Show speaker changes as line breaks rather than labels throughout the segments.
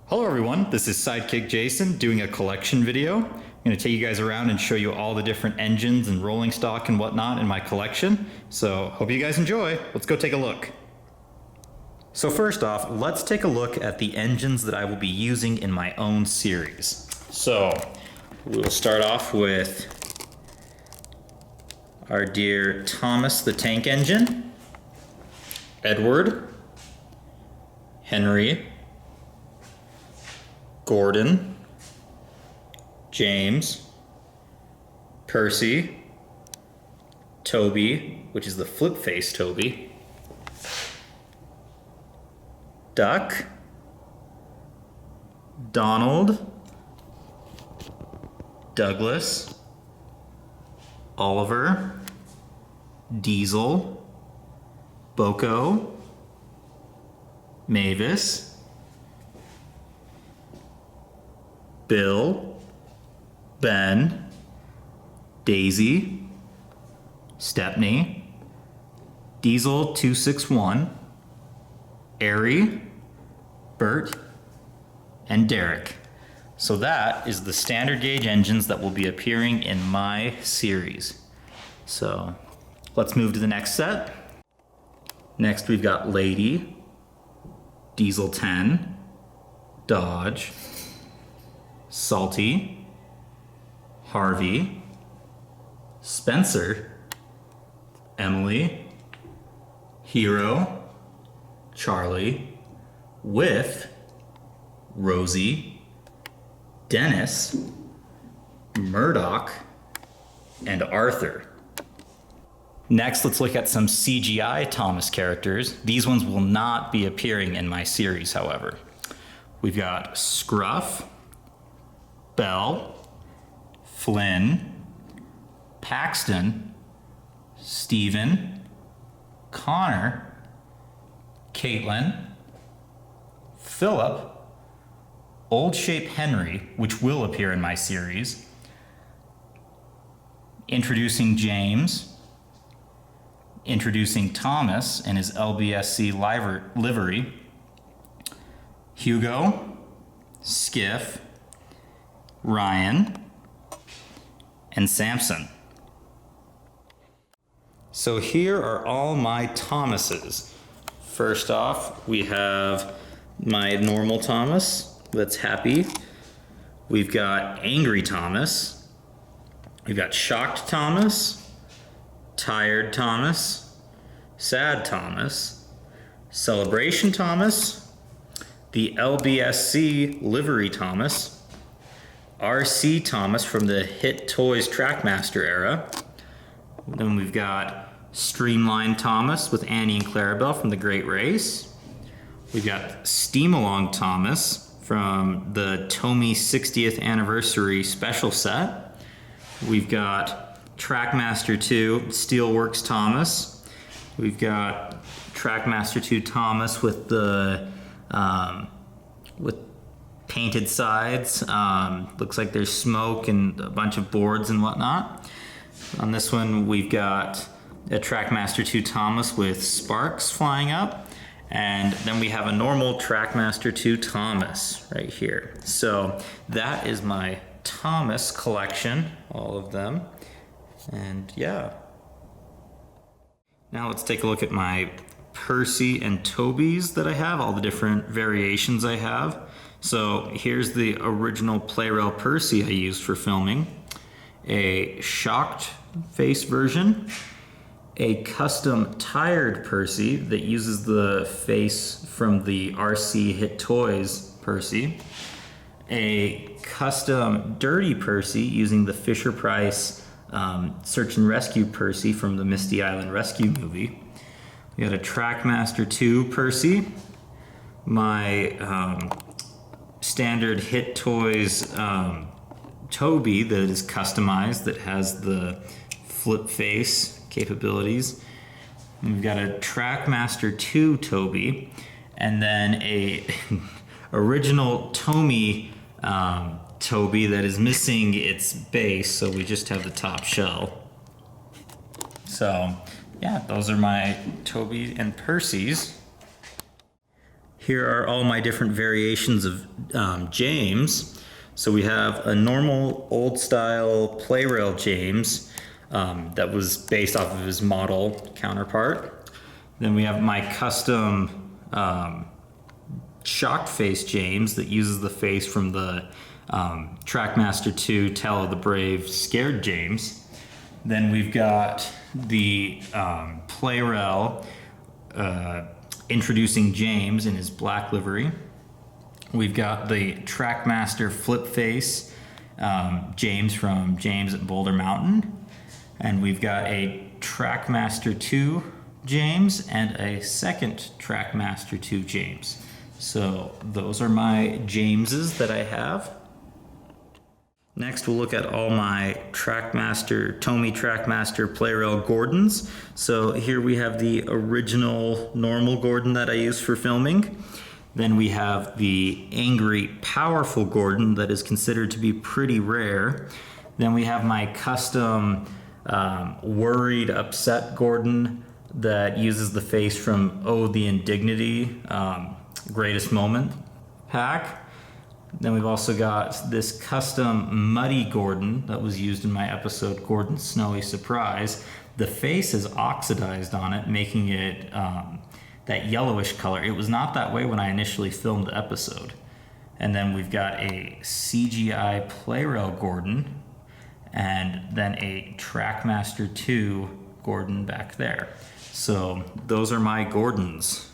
Hello everyone, this is Sidekick Jason doing a collection video. I'm going to take you guys around and show you all the different engines and rolling stock and whatnot in my collection. So hope you guys enjoy. Let's go take a look. So first off, let's take a look at the engines that I will be using in my own series. So we'll start off with our dear Thomas the Tank Engine, Edward, Henry, Gordon, James, Percy, Toby, which is the flip face Toby, Duck, Donald, Douglas, Oliver, Diesel, Boko, Mavis, Bill, Ben, Daisy, Stepney, Diesel 261, Airy, Bert, and Derek. So that is the standard gauge engines that will be appearing in my series. So let's move to the next set. Next we've got Lady, Diesel 10, Dodge, Salty, Harvey, Spencer, Emily, Hero, Charlie, with Rosie, Dennis, Murdoch, and Arthur. Next, let's look at some CGI Thomas characters. These ones will not be appearing in my series, however. We've got Scruff, Bell, Flynn, Paxton, Stephen, Connor, Caitlin, Philip, Old Shape Henry, which will appear in my series, introducing James, introducing Thomas and his LBSC livery, Hugo, Skiff, Ryan, and Samson. So here are all my Thomases. First off, we have my normal Thomas that's happy. We've got Angry Thomas. We've got Shocked Thomas, Tired Thomas, Sad Thomas, Celebration Thomas, the LBSC livery Thomas, RC Thomas from the Hit Toys TrackMaster era. Then we've got Streamline Thomas with Annie and Clarabelle from the Great Race. We've got Steam Along Thomas from the Tomy 60th Anniversary Special Set. We've got TrackMaster 2 Steelworks Thomas. We've got TrackMaster 2 Thomas with the with painted sides. Looks like there's smoke and a bunch of boards and whatnot. On this one, we've got a TrackMaster 2 Thomas with sparks flying up. And then we have a normal TrackMaster 2 Thomas right here. So that is my Thomas collection, all of them. And yeah. Now let's take a look at my Percy and Toby's that I have, all the different variations I have. So here's the original Plarail Percy I used for filming, a shocked face version, a custom tired Percy that uses the face from the RC Hit Toys Percy, a custom dirty Percy using the Fisher-Price Search and Rescue Percy from the Misty Island Rescue movie. We got a TrackMaster 2 Percy, my standard Hit Toys Toby that is customized, that has the flip face capabilities. And we've got a TrackMaster 2 Toby, and then a original Tomy Toby that is missing its base, so we just have the top shell. So yeah, those are my Toby and Percy's. Here are all my different variations of James. So we have a normal old style Plarail James that was based off of his model counterpart. Then we have my custom shocked face James that uses the face from the TrackMaster 2 Tell of the Brave Scared James. Then we've got the Plarail introducing James in his black livery. We've got the TrackMaster flip face James from James at Boulder Mountain. And we've got a TrackMaster 2 James and a second TrackMaster 2 James. So those are my Jameses that I have. Next, we'll look at all my TrackMaster Plarail Gordons. So here we have the original normal Gordon that I use for filming. Then we have the angry, powerful Gordon that is considered to be pretty rare. Then we have my custom worried, upset Gordon that uses the face from Oh, the Indignity Greatest Moment pack. Then we've also got this custom muddy Gordon that was used in my episode Gordon's Snowy Surprise. The face is oxidized on it, making it that yellowish color. It was not that way when I initially filmed the episode. And then we've got a CGI Plarail Gordon, and then a TrackMaster 2 Gordon back there. So those are my Gordons.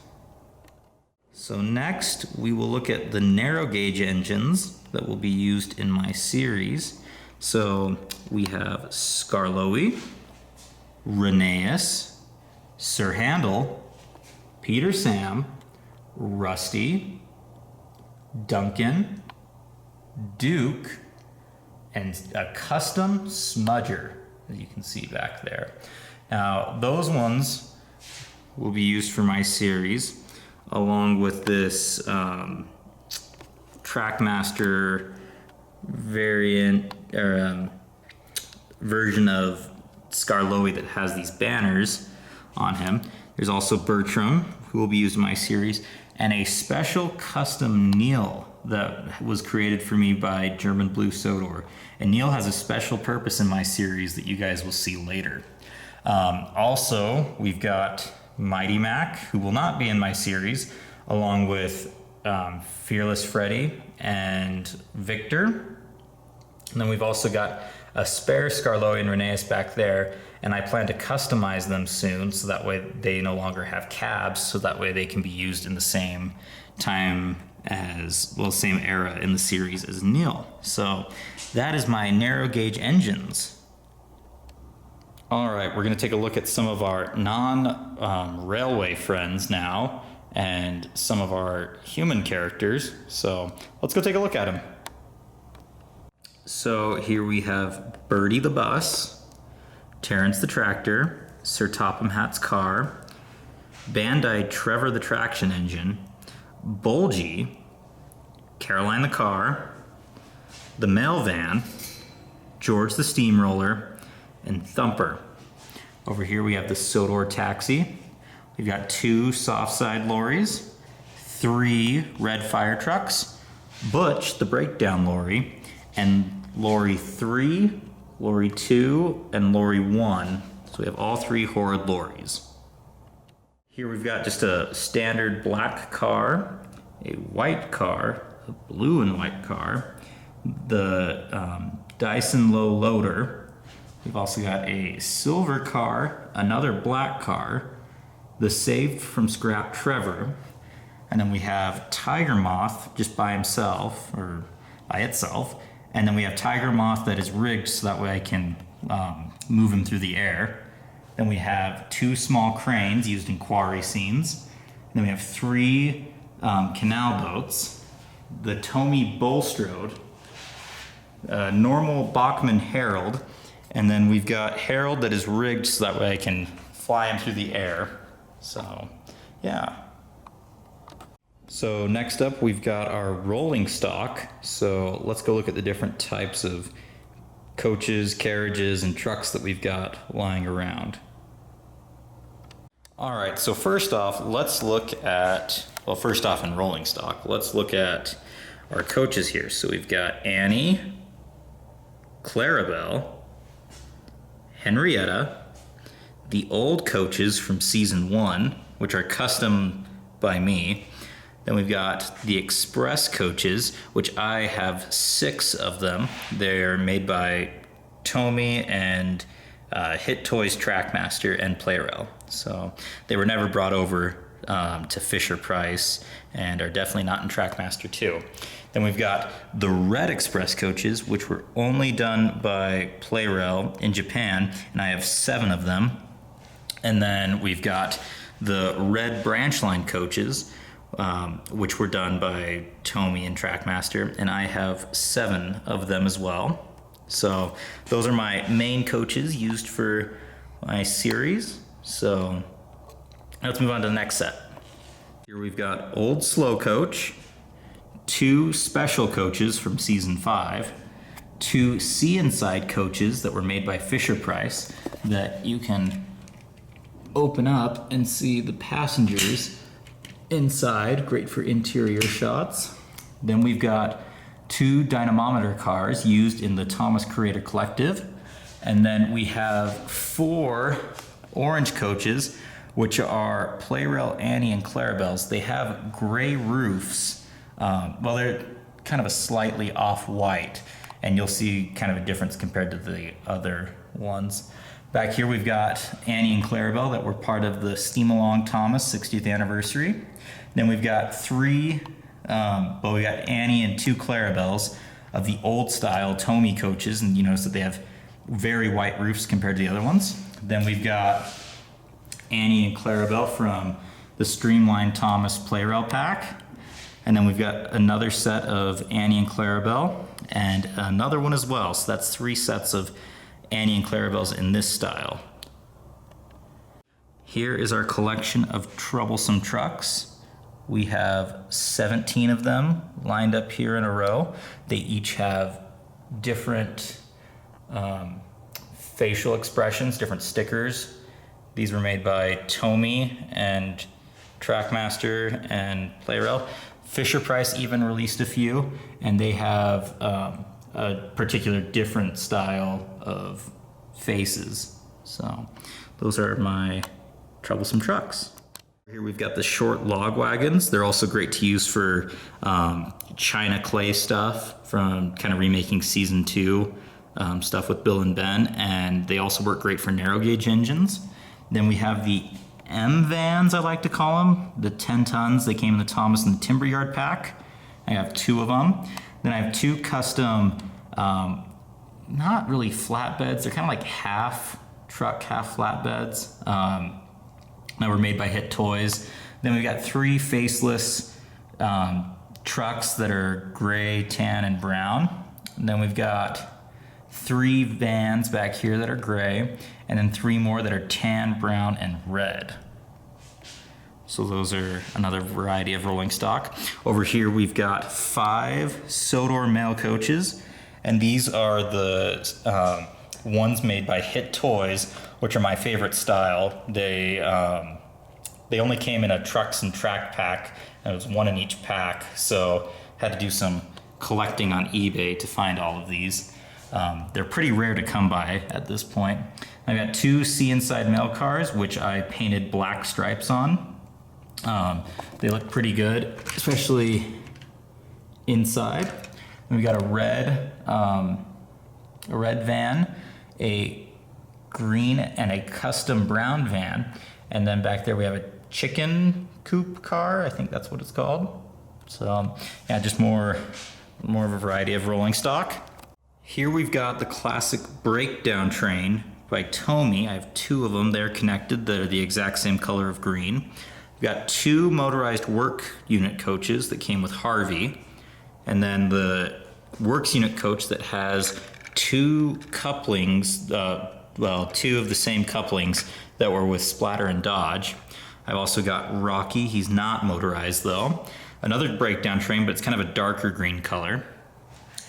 So next we will look at the narrow gauge engines that will be used in my series. So we have Skarloey, Rheneas, Sir Handel, Peter Sam, Rusty, Duncan, Duke, and a custom smudger, as you can see back there. Now, those ones will be used for my series, along with this TrackMaster variant, or version of Skarloey that has these banners on him. There's also Bertram, who will be used in my series, and a special custom Neil that was created for me by German Blue Sodor. And Neil has a special purpose in my series that you guys will see later. Also, we've got Mighty Mac, who will not be in my series, along with Fearless Freddy and Victor. And then we've also got a spare Skarloey and Rheneas back there, and I plan to customize them soon so that way they no longer have cabs, so that way they can be used in the same time as, well, same era in the series as Neil. So that is my narrow gauge engines. All right, we're going to take a look at some of our non-railway friends now, and some of our human characters. So let's go take a look at them. So here we have Birdie the bus, Terrence the tractor, Sir Topham Hatt's car, Bandai Trevor the traction engine, Bulgy, Caroline the car, the mail van, George the steamroller, and Thumper. Over here we have the Sodor taxi. We've got 2 soft side lorries, 3 red fire trucks, Butch the breakdown lorry, and lorry 3, lorry 2, and lorry 1. So we have all 3 horrid lorries. Here we've got just a standard black car, a white car, a blue and white car, the Dyson low loader. We've also got a silver car, another black car, the saved from scrap Trevor, and then we have Tiger Moth just by himself, or by itself, and then we have Tiger Moth that is rigged so that way I can move him through the air. Then we have 2 small cranes used in quarry scenes. And then we have 3 canal boats, the Tomy Bulstrode, normal Bachmann Herald, and then we've got Harold that is rigged so that way I can fly him through the air. So, yeah. So next up we've got our rolling stock. So let's go look at the different types of coaches, carriages, and trucks that we've got lying around. All right, so first off, let's look at, well, first off in rolling stock, let's look at our coaches here. So we've got Annie, Clarabelle, Henrietta, the old coaches from season 1, which are custom by me. Then we've got the express coaches, which I have 6 of them. They're made by Tomy and Hit Toys TrackMaster and Plarail. So they were never brought over to Fisher-Price and are definitely not in TrackMaster 2. Then we've got the red express coaches, which were only done by Plarail in Japan, and I have 7 of them. And then we've got the red branch line coaches, which were done by Tomy and TrackMaster, and I have 7 of them as well. So those are my main coaches used for my series. So let's move on to the next set. Here we've got old slow coach, 2 special coaches from season 5, 2 see inside coaches that were made by Fisher-Price that you can open up and see the passengers inside, great for interior shots. Then we've got 2 Dynamometer Cars used in the Thomas Creator Collective. And then we have 4 orange coaches, which are Plarail, Annie, and Clarabelle's. They have gray roofs. Well, they're kind of a slightly off-white, and you'll see kind of a difference compared to the other ones. Back here we've got Annie and Clarabelle that were part of the Steam Along Thomas 60th anniversary. Then we've got 3, well, we got Annie and 2 Clarabelles of the old style Tomy coaches, and you notice that they have very white roofs compared to the other ones. Then we've got Annie and Clarabelle from the Streamlined Thomas Plarail pack. And then we've got another set of Annie and Clarabelle and another one as well. So that's 3 sets of Annie and Clarabelle's in this style. Here is our collection of troublesome trucks. We have 17 of them lined up here in a row. They each have different facial expressions, different stickers. These were made by Tomy and TrackMaster and Plarail. Fisher-Price even released a few, and they have a particular different style of faces. So those are my troublesome trucks. Here we've got the short log wagons. They're also great to use for China clay stuff from kind of remaking season 2 stuff with Bill and Ben, and they also work great for narrow gauge engines. Then we have the M vans, I like to call them, the 10 tons. They came in the Thomas and the Timber Yard pack. I have 2 of them. Then I have 2 custom, not really flatbeds. They're kind of like half truck, half flatbeds that were made by Hit Toys. Then we've got 3 faceless trucks that are gray, tan, and brown. And then we've got 3 vans back here that are gray, and then 3 more that are tan, brown, and red. So those are another variety of rolling stock. Over here we've got 5 Sodor mail coaches, and these are the ones made by Hit Toys, which are my favorite style. They only came in a trucks and track pack, and it was 1 in each pack, so had to do some collecting on eBay to find all of these. They're pretty rare to come by at this point. I've got 2 see inside mail cars, which I painted black stripes on. They look pretty good, especially inside. And we've got a red van, a green, and a custom brown van. And then back there we have a chicken coop car. I think that's what it's called. So yeah, just more of a variety of rolling stock. Here we've got the classic breakdown train by Tomy. I have 2 of them. They're connected. They're the exact same color of green. We've got 2 motorized work unit coaches that came with Harvey. And then the works unit coach that has 2 couplings, 2 of the same couplings that were with Splatter and Dodge. I've also got Rocky. He's not motorized though. Another breakdown train, but it's kind of a darker green color.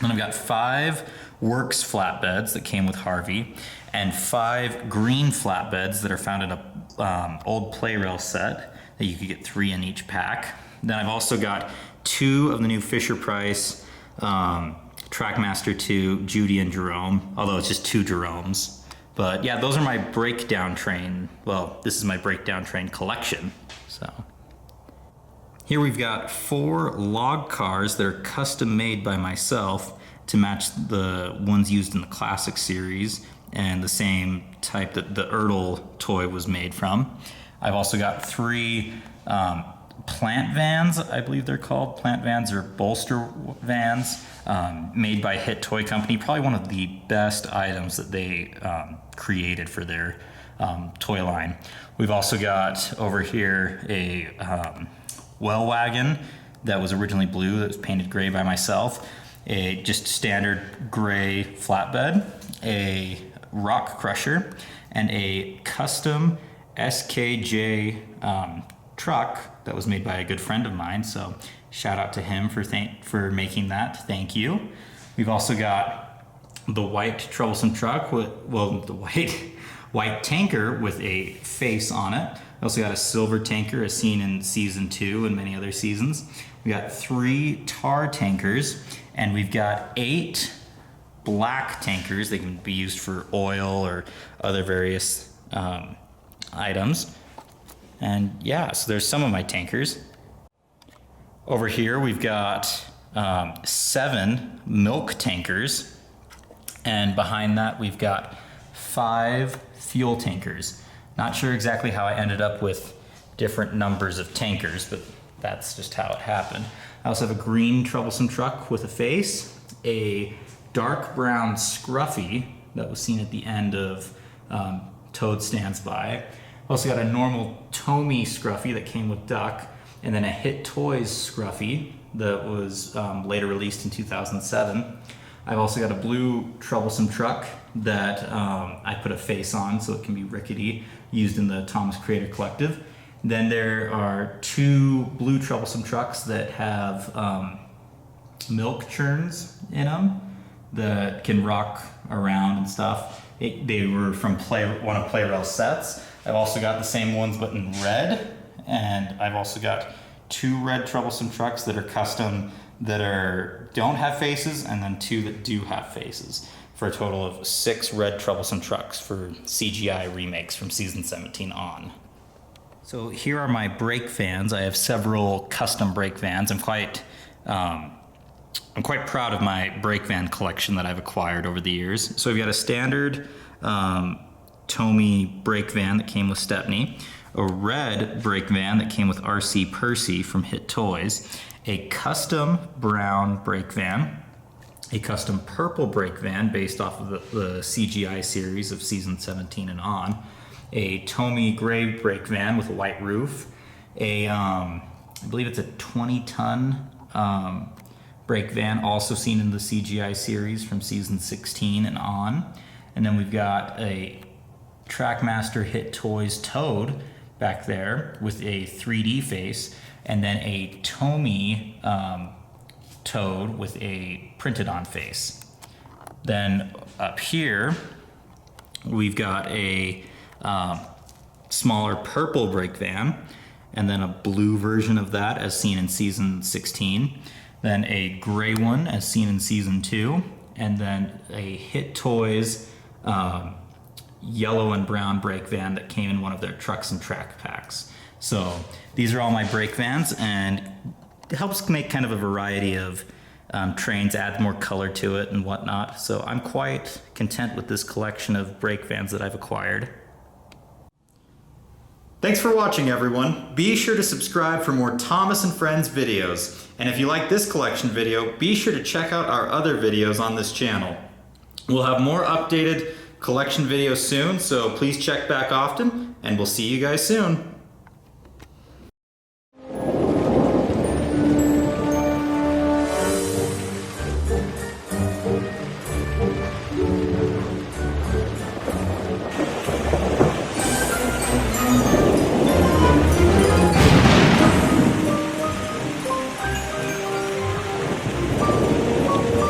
Then I've got 5 Works flatbeds that came with Harvey, and 5 green flatbeds that are found in a old Plarail set that you could get 3 in each pack. Then I've also got 2 of the new Fisher-Price TrackMaster 2 Judy and Jerome, although it's just 2 Jeromes. But yeah, those are my breakdown train. Well, this is my breakdown train collection. So here we've got 4 log cars that are custom made by myself to match the ones used in the classic series and the same type that the Ertl toy was made from. I've also got 3 plant vans, I believe they're called. Plant vans or bolster vans, made by Hit Toy Company. Probably one of the best items that they created for their toy line. We've also got over here a well wagon that was originally blue that was painted gray by myself. A just standard gray flatbed, a rock crusher, and a custom SKJ truck that was made by a good friend of mine. So shout out to him for making that. Thank you. We've also got the white Troublesome Truck with, well, the white tanker with a face on it. We also got a silver tanker as seen in season 2 and many other seasons. We got 3 tar tankers, and we've got 8 black tankers. They can be used for oil or other various items. And yeah, so there's some of my tankers. Over here we've got 7 milk tankers, and behind that we've got 5 fuel tankers. Not sure exactly how I ended up with different numbers of tankers, but that's just how it happened. I also have a green Troublesome Truck with a face, a dark brown Scruffy that was seen at the end of Toad Stands By. Also got a normal Tomy Scruffy that came with Duck, and then a Hit Toys Scruffy that was later released in 2007. I've also got a blue Troublesome Truck that I put a face on so it can be rickety, used in the Thomas Creator Collective. Then there are 2 blue Troublesome Trucks that have milk churns in them that can rock around and stuff. They were from one of Plarail's sets. I've also got the same ones but in red, and I've also got 2 red Troublesome Trucks that are custom that don't have faces, and then 2 that do have faces, for a total of 6 red Troublesome Trucks for CGI remakes from season 17 on. So here are my brake vans. I have several custom brake vans. I'm quite proud of my brake van collection that I've acquired over the years. So I've got a standard Tomy brake van that came with Stepney, a red brake van that came with RC Percy from Hit Toys, a custom brown brake van, a custom purple brake van based off of the CGI series of season 17 and on, a Tomy gray brake van with a white roof, I believe it's a 20-ton brake van also seen in the CGI series from season 16 and on. And then we've got a TrackMaster Hit Toys Toad back there with a 3D face, and then a Tomy Toad with a printed on face. Then up here we've got a smaller purple brake van, and then a blue version of that as seen in season 16, then a gray one as seen in season 2, and then a Hit Toys yellow and brown brake van that came in one of their trucks and track packs. So these are all my brake vans, and it helps make kind of a variety of trains, add more color to it and whatnot. So I'm quite content with this collection of brake vans that I've acquired. Thanks for watching, everyone. Be sure to subscribe for more Thomas and Friends videos. And if you like this collection video, be sure to check out our other videos on this channel. We'll have more updated collection videos soon, so please check back often, and we'll see you guys soon.